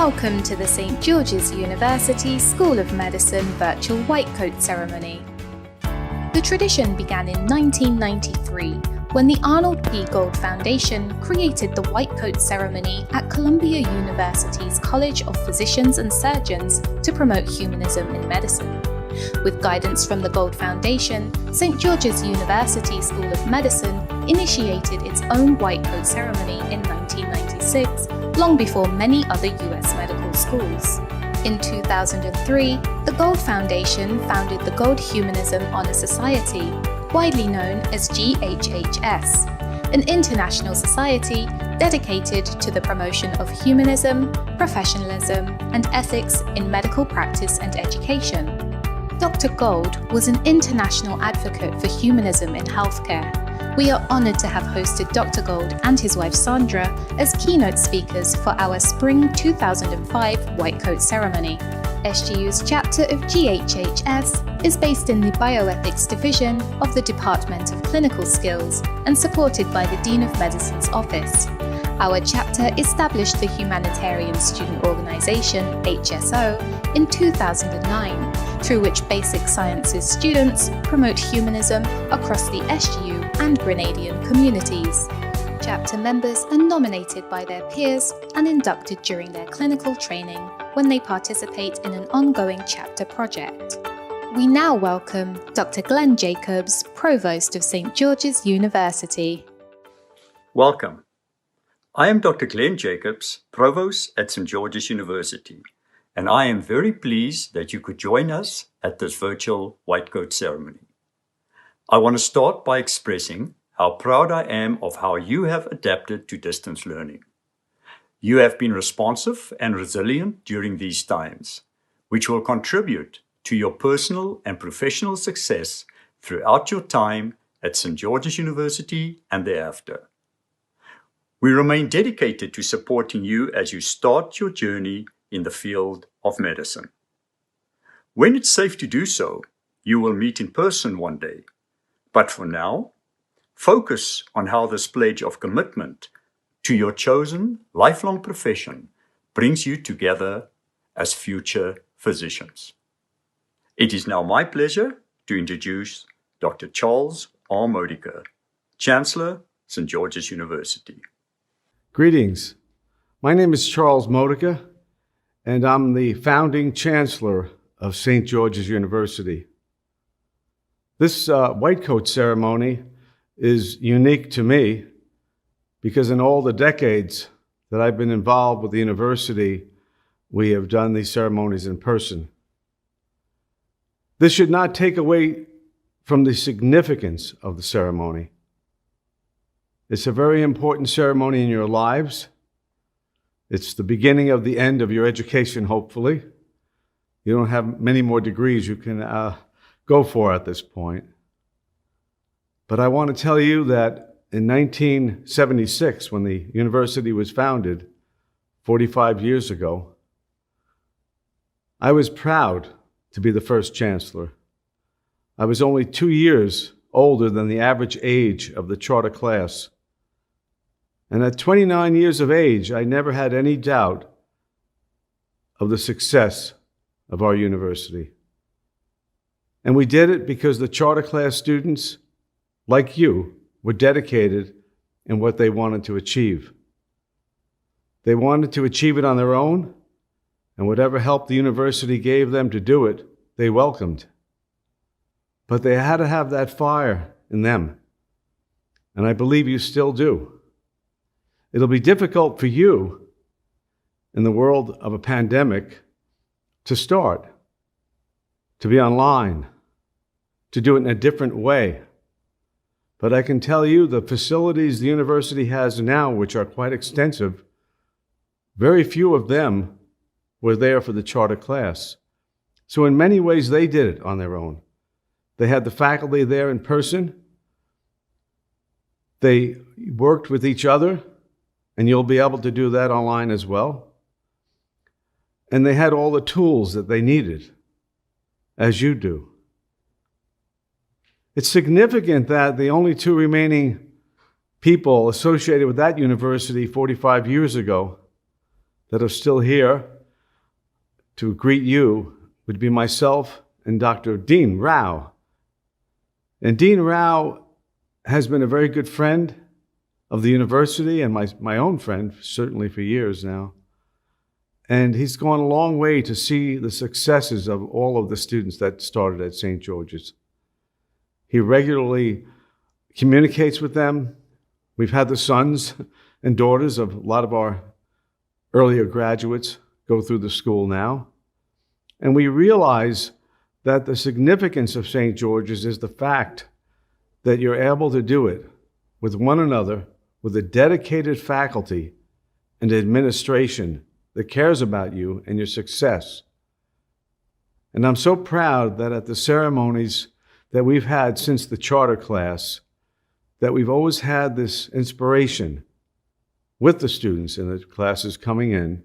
Welcome to the St. George's University School of Medicine virtual white coat ceremony. The tradition began in 1993 when the Arnold P. Gold Foundation created the white coat ceremony at Columbia University's College of Physicians and Surgeons to promote humanism in medicine. With guidance from the Gold Foundation, St. George's University School of Medicine initiated its own white coat ceremony in 1996, long before many other US medical schools. In 2003, the Gold Foundation founded the Gold Humanism Honor Society, widely known as GHHS, an international society dedicated to the promotion of humanism, professionalism, and ethics in medical practice and education. Dr. Gold was an international advocate for humanism in healthcare. We are honored to have hosted Dr. Gold and his wife Sandra as keynote speakers for our Spring 2005 White Coat Ceremony. SGU's chapter of GHHS is based in the Bioethics Division of the Department of Clinical Skills and supported by the Dean of Medicine's office. Our chapter established the Humanitarian Student Organization, HSO, in 2009, through which basic sciences students promote humanism across the SGU and Grenadian communities. Chapter members are nominated by their peers and inducted during their clinical training when they participate in an ongoing chapter project. We now welcome Dr. Glenn Jacobs, Provost of St. George's University. Welcome. I am Dr. Glenn Jacobs, Provost at St. George's University, and I am very pleased that you could join us at this virtual white coat ceremony. I want to start by expressing how proud I am of how you have adapted to distance learning. You have been responsive and resilient during these times, which will contribute to your personal and professional success throughout your time at St. George's University and thereafter. We remain dedicated to supporting you as you start your journey in the field of medicine. When it's safe to do so, you will meet in person one day. But for now, focus on how this pledge of commitment to your chosen lifelong profession brings you together as future physicians. It is now my pleasure to introduce Dr. Charles R. Modica, Chancellor, St. George's University. Greetings. My name is Charles Modica, and I'm the founding Chancellor of St. George's University. This white coat ceremony is unique to me because in all the decades that I've been involved with the university, we have done these ceremonies in person. This should not take away from the significance of the ceremony. It's a very important ceremony in your lives. It's the beginning of the end of your education, hopefully. You don't have many more degrees you can go for at this point. But I want to tell you that in 1976, when the university was founded, 45 years ago, I was proud to be the first chancellor. I was only 2 years older than the average age of the charter class. And at 29 years of age, I never had any doubt of the success of our university. And we did it because the charter class students, like you, were dedicated in what they wanted to achieve. They wanted to achieve it on their own, and whatever help the university gave them to do it, they welcomed. But they had to have that fire in them, and I believe you still do. It'll be difficult for you in the world of a pandemic to start, to be online, to do it in a different way. But I can tell you the facilities the university has now, which are quite extensive, very few of them were there for the charter class. So in many ways, they did it on their own. They had the faculty there in person. They worked with each other, and you'll be able to do that online as well. And they had all the tools that they needed, as you do. It's significant that the only two remaining people associated with that university 45 years ago that are still here to greet you would be myself and Dr. Dean Rao. And Dean Rao has been a very good friend of the university and my own friend, certainly for years now. And he's gone a long way to see the successes of all of the students that started at St. George's. He regularly communicates with them. We've had the sons and daughters of a lot of our earlier graduates go through the school now. And we realize that the significance of St. George's is the fact that you're able to do it with one another, with a dedicated faculty and administration that cares about you and your success. And I'm so proud that at the ceremonies that we've had since the charter class, that we've always had this inspiration with the students in the classes coming in,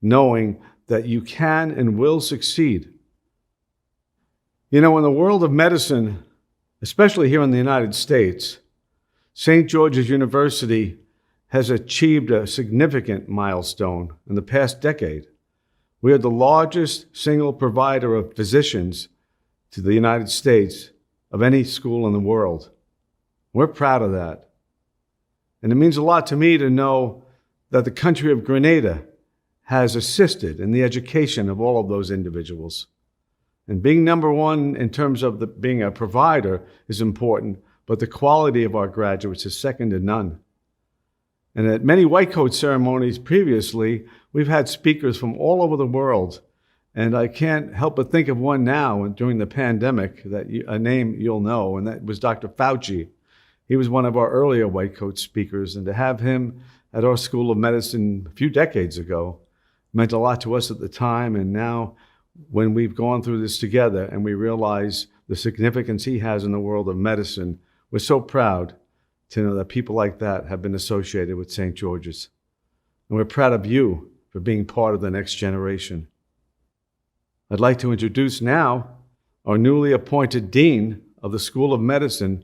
knowing that you can and will succeed. You know, in the world of medicine, especially here in the United States, St. George's University has achieved a significant milestone in the past decade. We are the largest single provider of physicians to the United States of any school in the world. We're proud of that. And it means a lot to me to know that the country of Grenada has assisted in the education of all of those individuals. And being number one in terms of being a provider is important, but the quality of our graduates is second to none. And at many white coat ceremonies previously, we've had speakers from all over the world. And I can't help but think of one now during the pandemic, a name you'll know, and that was Dr. Fauci. He was one of our earlier white coat speakers, and to have him at our School of Medicine a few decades ago meant a lot to us at the time. And now when we've gone through this together and we realize the significance he has in the world of medicine, we're so proud to know that people like that have been associated with St. George's. And we're proud of you for being part of the next generation. I'd like to introduce now our newly appointed Dean of the School of Medicine,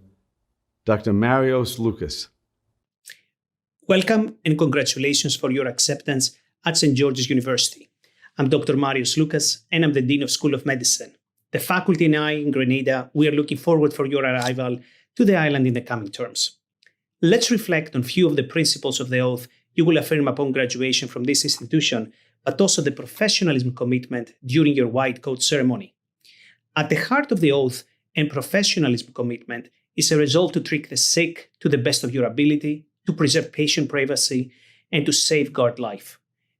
Dr. Marios Lucas. Welcome and congratulations for your acceptance at St. George's University. I'm Dr. Marios Lucas, and I'm the Dean of School of Medicine. The faculty and I in Grenada, we are looking forward for your arrival to the island in the coming terms. Let's reflect on a few of the principles of the oath you will affirm upon graduation from this institution, but also the professionalism commitment during your white coat ceremony. At the heart of the oath and professionalism commitment is a resolve to treat the sick to the best of your ability, to preserve patient privacy, and to safeguard life.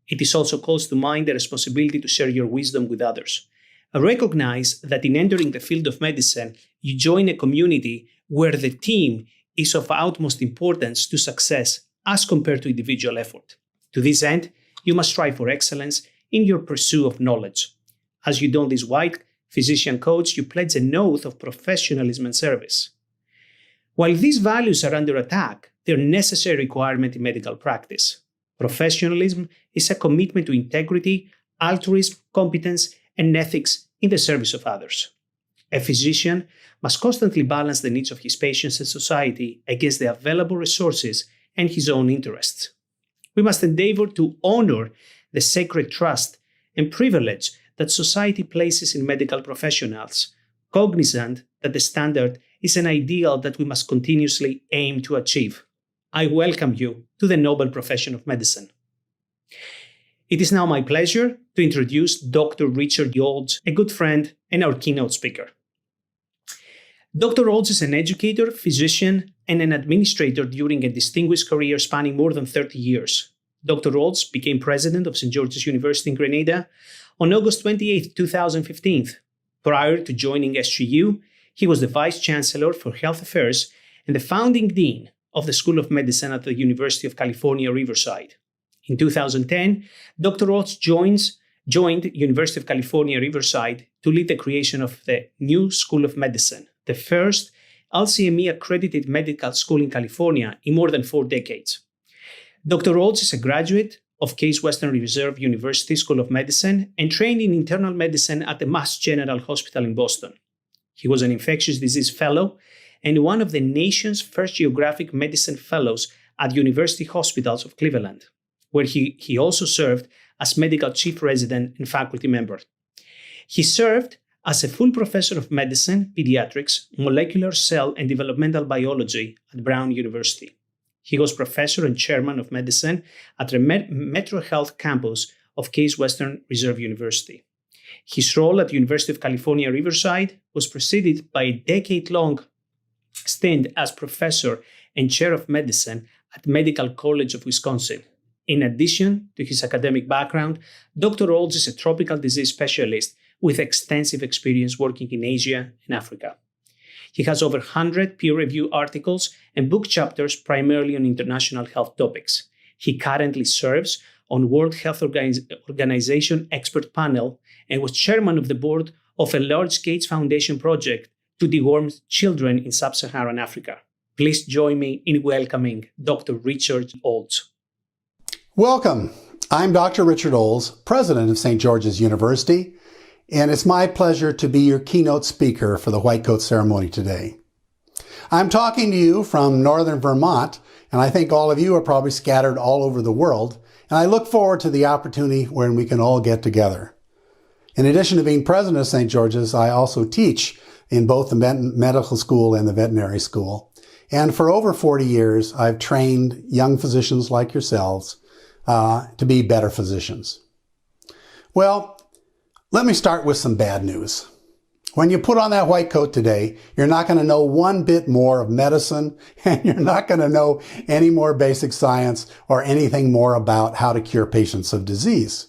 It is also calls to mind the responsibility to share your wisdom with others. I recognize that in entering the field of medicine, you join a community where the team is of utmost importance to success as compared to individual effort. To this end, you must strive for excellence in your pursuit of knowledge. As you don this white physician coat, you pledge an oath of professionalism and service. While these values are under attack, they are a necessary requirement in medical practice. Professionalism is a commitment to integrity, altruism, competence, and ethics in the service of others. A physician must constantly balance the needs of his patients and society against the available resources and his own interests. We must endeavor to honor the sacred trust and privilege that society places in medical professionals, cognizant that the standard is an ideal that we must continuously aim to achieve. I welcome you to the noble profession of medicine. It is now my pleasure to introduce Dr. Richard Olds, a good friend and our keynote speaker. Dr. Olds is an educator, physician, and an administrator during a distinguished career spanning more than 30 years. Dr. Olds became president of St. George's University in Grenada on August 28, 2015. Prior to joining SGU, he was the Vice Chancellor for Health Affairs and the founding Dean of the School of Medicine at the University of California, Riverside. In 2010, Dr. Olds joined University of California, Riverside to lead the creation of the new School of Medicine, the first LCME-accredited medical school in California in more than 4 decades. Dr. Olds is a graduate of Case Western Reserve University School of Medicine and trained in internal medicine at the Mass General Hospital in Boston. He was an infectious disease fellow and one of the nation's first geographic medicine fellows at University Hospitals of Cleveland, where he also served as medical chief resident and faculty member. He served as a full professor of medicine, pediatrics, molecular cell and developmental biology at Brown University. He was professor and chairman of medicine at the Metro Health campus of Case Western Reserve University. His role at the University of California, Riverside was preceded by a decade-long stint as professor and chair of medicine at Medical College of Wisconsin. In addition to his academic background, Dr. Olds is a tropical disease specialist with extensive experience working in Asia and Africa. He has over 100 peer-reviewed articles and book chapters primarily on international health topics. He currently serves on World Health Organization expert panel and was chairman of the board of a large Gates Foundation project to deworm children in sub-Saharan Africa. Please join me in welcoming Dr. Richard Olds. Welcome. I'm Dr. Richard Olds, president of St. George's University, and it's my pleasure to be your keynote speaker for the White Coat ceremony today. I'm talking to you from northern Vermont, and I think all of you are probably scattered all over the world, and I look forward to the opportunity when we can all get together. In addition to being president of St. George's, I also teach in both the medical school and the veterinary school. And for over 40 years, I've trained young physicians like yourselves to be better physicians. Well, let me start with some bad news. When you put on that white coat today, you're not going to know one bit more of medicine, and you're not going to know any more basic science or anything more about how to cure patients of disease.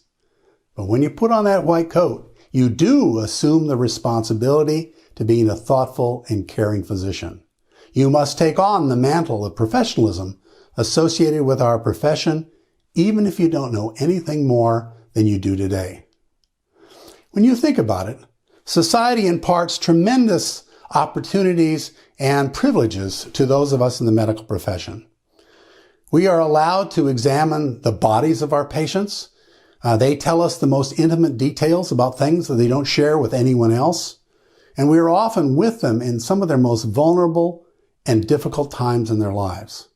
But when you put on that white coat, you do assume the responsibility to being a thoughtful and caring physician. You must take on the mantle of professionalism associated with our profession, even if you don't know anything more than you do today. When you think about it, society imparts tremendous opportunities and privileges to those of us in the medical profession. We are allowed to examine the bodies of our patients. They tell us the most intimate details about things that they don't share with anyone else. And we are often with them in some of their most vulnerable and difficult times in their lives.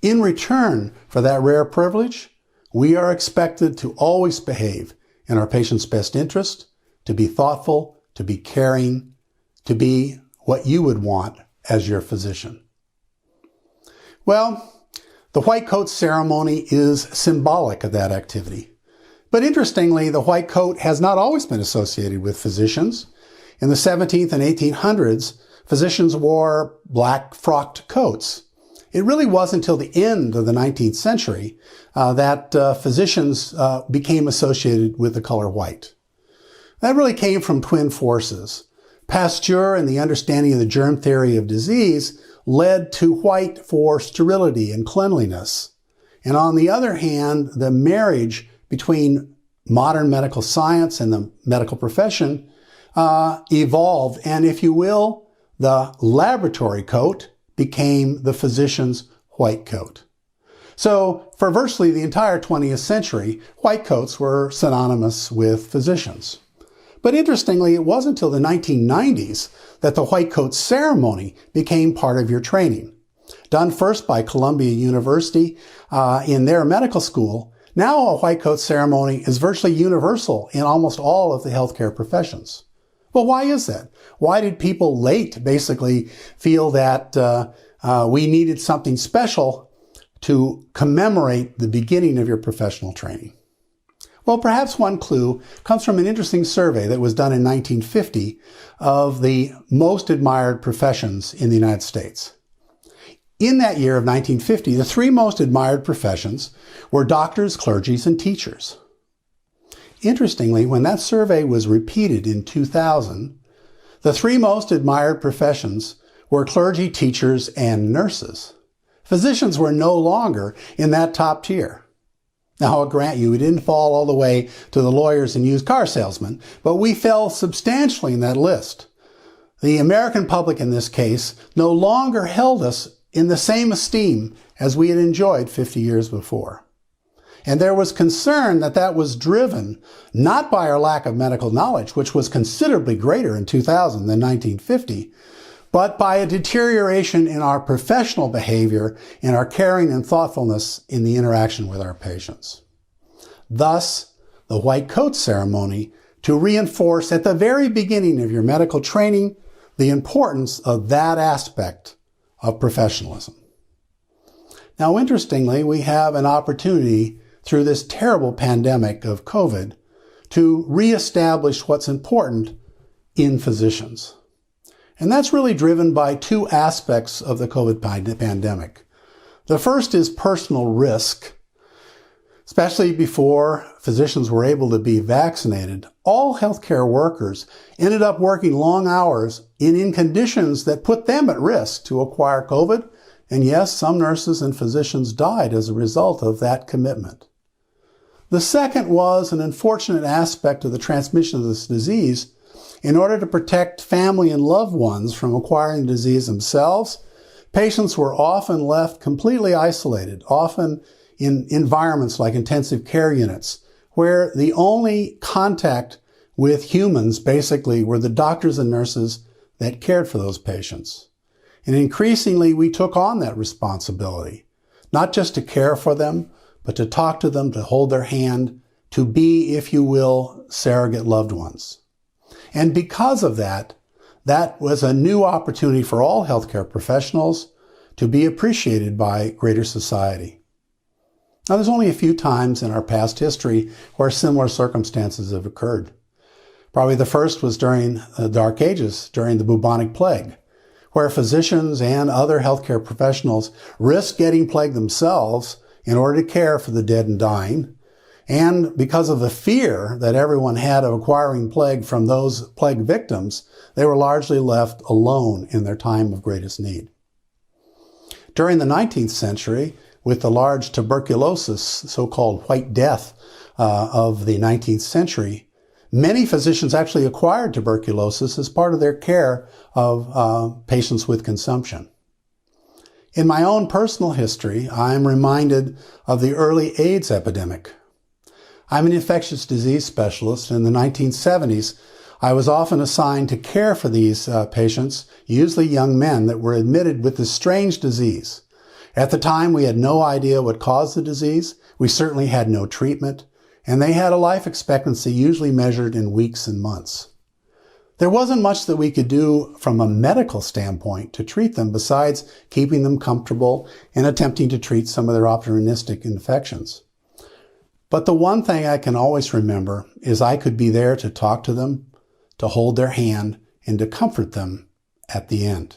In return for that rare privilege, we are expected to always behave in our patient's best interest, to be thoughtful, to be caring, to be what you would want as your physician. Well, the white coat ceremony is symbolic of that activity. But interestingly, the white coat has not always been associated with physicians. In the 17th and 1800s, physicians wore black frocked coats. It really wasn't until the end of the 19th century that physicians became associated with the color white. That really came from twin forces. Pasteur and the understanding of the germ theory of disease led to white for sterility and cleanliness. And on the other hand, the marriage between modern medical science and the medical profession evolved. And if you will, the laboratory coat became the physician's white coat. So for virtually the entire 20th century, white coats were synonymous with physicians. But interestingly, it wasn't until the 1990s that the white coat ceremony became part of your training. Done first by Columbia University in their medical school, now a white coat ceremony is virtually universal in almost all of the healthcare professions. Well, why is that? Why did people late basically feel that we needed something special to commemorate the beginning of your professional training? Well, perhaps one clue comes from an interesting survey that was done in 1950 of the most admired professions in the United States. In that year of 1950, the three most admired professions were doctors, clergies, and teachers. Interestingly, when that survey was repeated in 2000, the three most admired professions were clergy, teachers, and nurses. Physicians were no longer in that top tier. Now, I'll grant you, we didn't fall all the way to the lawyers and used car salesmen, but we fell substantially in that list. The American public in this case no longer held us in the same esteem as we had enjoyed 50 years before. And there was concern that that was driven not by our lack of medical knowledge, which was considerably greater in 2000 than 1950, but by a deterioration in our professional behavior and our caring and thoughtfulness in the interaction with our patients. Thus, the white coat ceremony to reinforce at the very beginning of your medical training the importance of that aspect of professionalism. Now, interestingly, we have an opportunity through this terrible pandemic of COVID to reestablish what's important in physicians. And that's really driven by two aspects of the COVID pandemic. The first is personal risk. Especially before physicians were able to be vaccinated, all healthcare workers ended up working long hours in conditions that put them at risk to acquire COVID. And yes, some nurses and physicians died as a result of that commitment. The second was an unfortunate aspect of the transmission of this disease. In order to protect family and loved ones from acquiring the disease themselves, patients were often left completely isolated, often in environments like intensive care units, where the only contact with humans basically were the doctors and nurses that cared for those patients. And increasingly, we took on that responsibility, not just to care for them, but to talk to them, to hold their hand, to be, if you will, surrogate loved ones. And because of that, that was a new opportunity for all healthcare professionals to be appreciated by greater society. Now, there's only a few times in our past history where similar circumstances have occurred. Probably the first was during the Dark Ages, during the bubonic plague, where physicians and other healthcare professionals risked getting plague themselves in order to care for the dead and dying. And because of the fear that everyone had of acquiring plague from those plague victims, they were largely left alone in their time of greatest need. During the 19th century, with the large tuberculosis, so-called White Death of the 19th century, many physicians actually acquired tuberculosis as part of their care of patients with consumption. In my own personal history, I am reminded of the early AIDS epidemic. I'm an infectious disease specialist. In the 1970s, I was often assigned to care for these patients, usually young men that were admitted with this strange disease. At the time, we had no idea what caused the disease. We certainly had no treatment, and they had a life expectancy usually measured in weeks and months. There wasn't much that we could do from a medical standpoint to treat them besides keeping them comfortable and attempting to treat some of their opportunistic infections. But the one thing I can always remember is I could be there to talk to them, to hold their hand, and to comfort them at the end.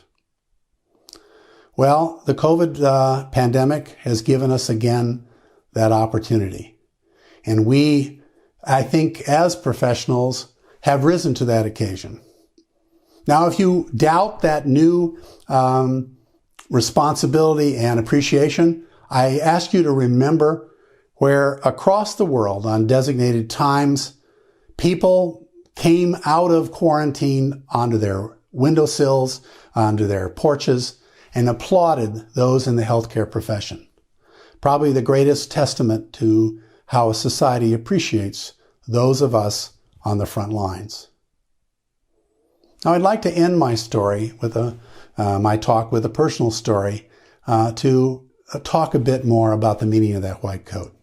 Well, the COVID pandemic has given us again that opportunity. And we, I think, as professionals, have risen to that occasion. Now, if you doubt that new responsibility and appreciation, I ask you to remember where across the world on designated times, people came out of quarantine onto their windowsills, onto their porches, and applauded those in the healthcare profession. Probably the greatest testament to how a society appreciates those of us on the front lines. Now, I'd like to end my story with my talk with a personal story to talk a bit more about the meaning of that white coat.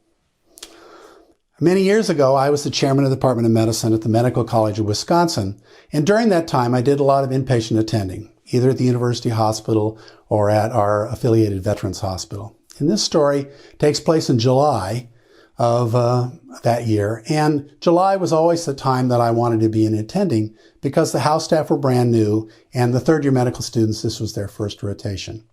Many years ago, I was the chairman of the Department of Medicine at the Medical College of Wisconsin, and during that time, I did a lot of inpatient attending, either at the university hospital or at our affiliated Veterans Hospital. And this story takes place in July of that year, and July was always the time that I wanted to be in attending because the house staff were brand new, and the third-year medical students, this was their first rotation.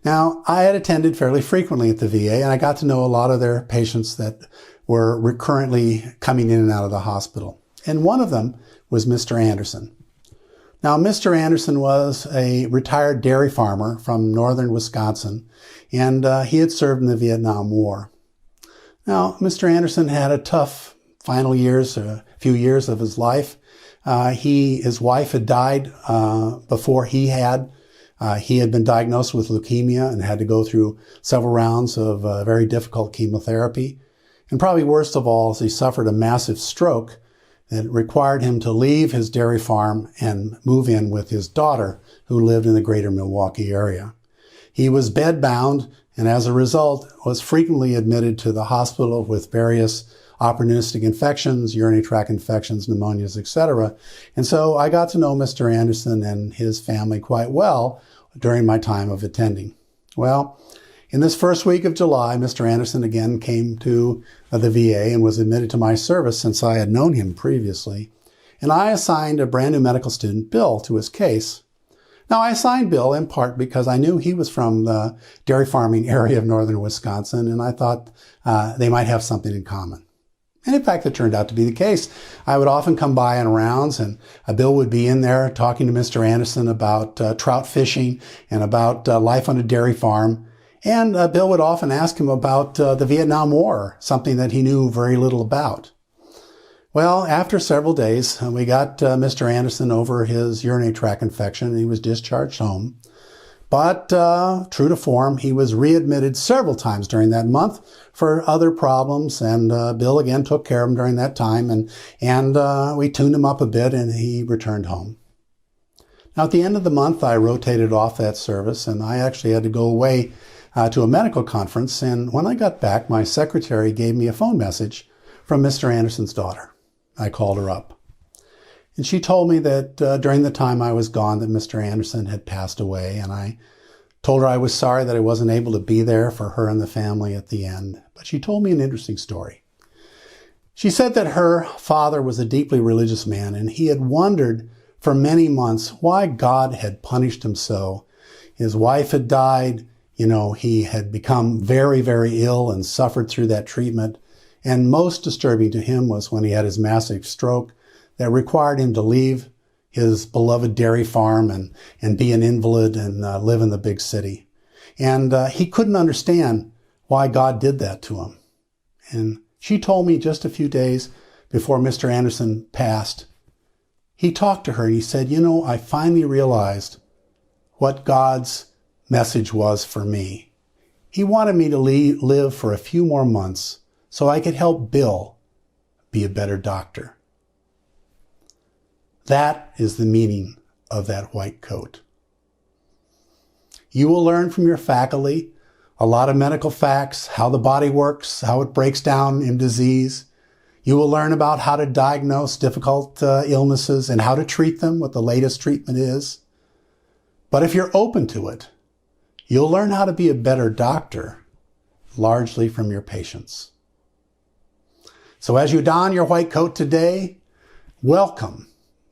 Now, I had attended fairly frequently at the VA, and I got to know a lot of their patients that were recurrently coming in and out of the hospital. And one of them was Mr. Anderson. Now, Mr. Anderson was a retired dairy farmer from northern Wisconsin, and he had served in the Vietnam War. Now, Mr. Anderson had a tough final years, a few years of his life. His wife had died before he had. He had been diagnosed with leukemia and had to go through several rounds of very difficult chemotherapy. And probably worst of all, is he suffered a massive stroke that required him to leave his dairy farm and move in with his daughter, who lived in the greater Milwaukee area. He was bedbound and as a result was frequently admitted to the hospital with various opportunistic infections, urinary tract infections, pneumonias, etc. And so I got to know Mr. Anderson and his family quite well during my time of attending. Well, in this first week of July, Mr. Anderson again came to the VA and was admitted to my service since I had known him previously. And I assigned a brand new medical student, Bill, to his case. Now, I assigned Bill in part because I knew he was from the dairy farming area of northern Wisconsin, and I thought they might have something in common. And in fact, it turned out to be the case. I would often come by on rounds, and Bill would be in there talking to Mr. Anderson about trout fishing and about life on a dairy farm. And Bill would often ask him about the Vietnam War, something that he knew very little about. Well, after several days, we got Mr. Anderson over his urinary tract infection, and he was discharged home. But true to form, he was readmitted several times during that month for other problems, and Bill again took care of him during that time, and we tuned him up a bit, and he returned home. Now, at the end of the month, I rotated off that service, and I actually had to go away to a medical conference, and when I got back, my secretary gave me a phone message from Mr. Anderson's daughter. I called her up, and she told me that during the time I was gone that Mr. Anderson had passed away, and I told her I was sorry that I wasn't able to be there for her and the family at the end. But she told me an interesting story. She said that her father was a deeply religious man, and he had wondered for many months why God had punished him so. His wife had died. He had become very, very ill and suffered through that treatment. And most disturbing to him was when he had his massive stroke that required him to leave his beloved dairy farm and be an invalid and live in the big city. And he couldn't understand why God did that to him. And she told me just a few days before Mr. Anderson passed, he talked to her and he said, I finally realized what God's message was for me. He wanted me to live for a few more months so I could help Bill be a better doctor. That is the meaning of that white coat. You will learn from your faculty a lot of medical facts, how the body works, how it breaks down in disease. You will learn about how to diagnose difficult illnesses and how to treat them, what the latest treatment is. But if you're open to it, you'll learn how to be a better doctor, largely from your patients. So as you don your white coat today, welcome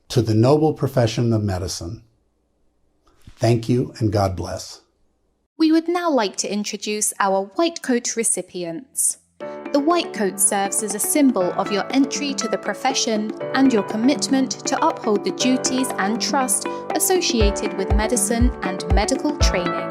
to the noble profession of medicine. Thank you and God bless. We would now like to introduce our white coat recipients. The white coat serves as a symbol of your entry to the profession and your commitment to uphold the duties and trust associated with medicine and medical training.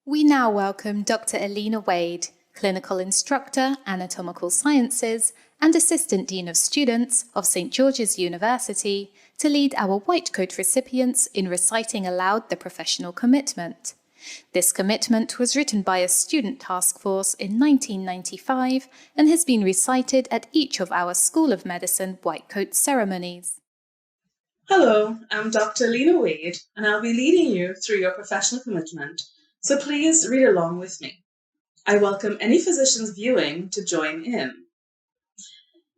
We now welcome Dr. Elena Wade, Clinical Instructor, Anatomical Sciences, and Assistant Dean of Students of St. George's University, to lead our White Coat recipients in reciting aloud the professional commitment. This commitment was written by a student task force in 1995 and has been recited at each of our School of Medicine White Coat ceremonies. Hello, I'm Dr. Elena Wade, and I'll be leading you through your professional commitment, so please read along with me. I welcome any physicians viewing to join in.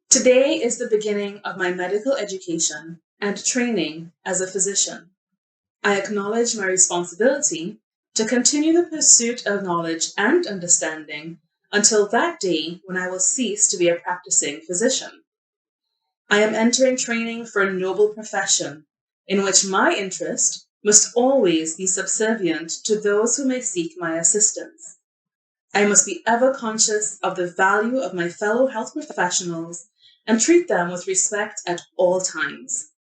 Today is the beginning of my medical education and training as a physician. I acknowledge my responsibility to continue the pursuit of knowledge and understanding until that day when I will cease to be a practicing physician. I am entering training for a noble profession in which my interest must always be subservient to those who may seek my assistance. I must be ever conscious of the value of my fellow health professionals and treat them with respect at all times.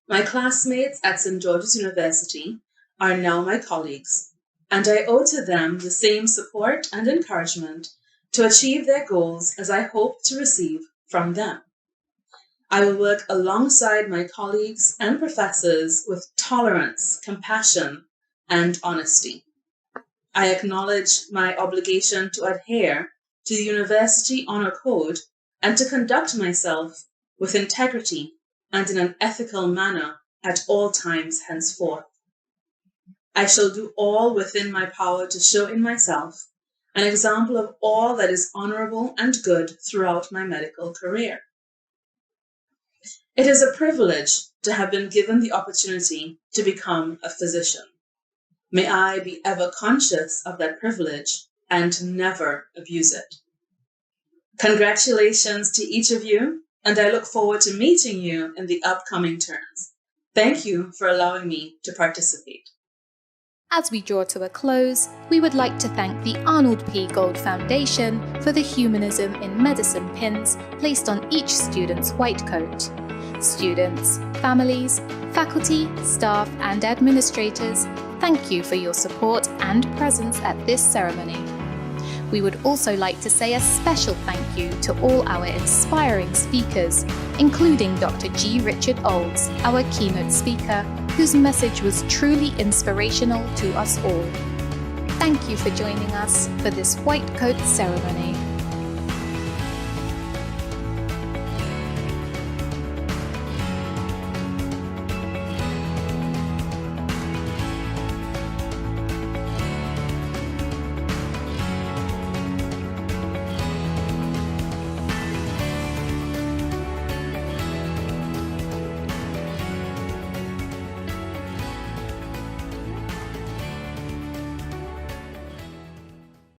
My classmates at St. George's University are now my colleagues, and I owe to them the same support and encouragement to achieve their goals as I hope to receive from them. I will work alongside my colleagues and professors with tolerance, compassion, and honesty. I acknowledge my obligation to adhere to the University Honor Code and to conduct myself with integrity and in an ethical manner at all times henceforth. I shall do all within my power to show in myself an example of all that is honorable and good throughout my medical career. It is a privilege to have been given the opportunity to become a physician. May I be ever conscious of that privilege and never abuse it. Congratulations to each of you, and I look forward to meeting you in the upcoming terms. Thank you for allowing me to participate. As we draw to a close, we would like to thank the Arnold P. Gold Foundation for the Humanism in Medicine pins placed on each student's white coat. Students, families, faculty, staff, and administrators, thank you for your support and presence at this ceremony. We would also like to say a special thank you to all our inspiring speakers, including Dr. G. Richard Olds, our keynote speaker, whose message was truly inspirational to us all. Thank you for joining us for this White Coat ceremony.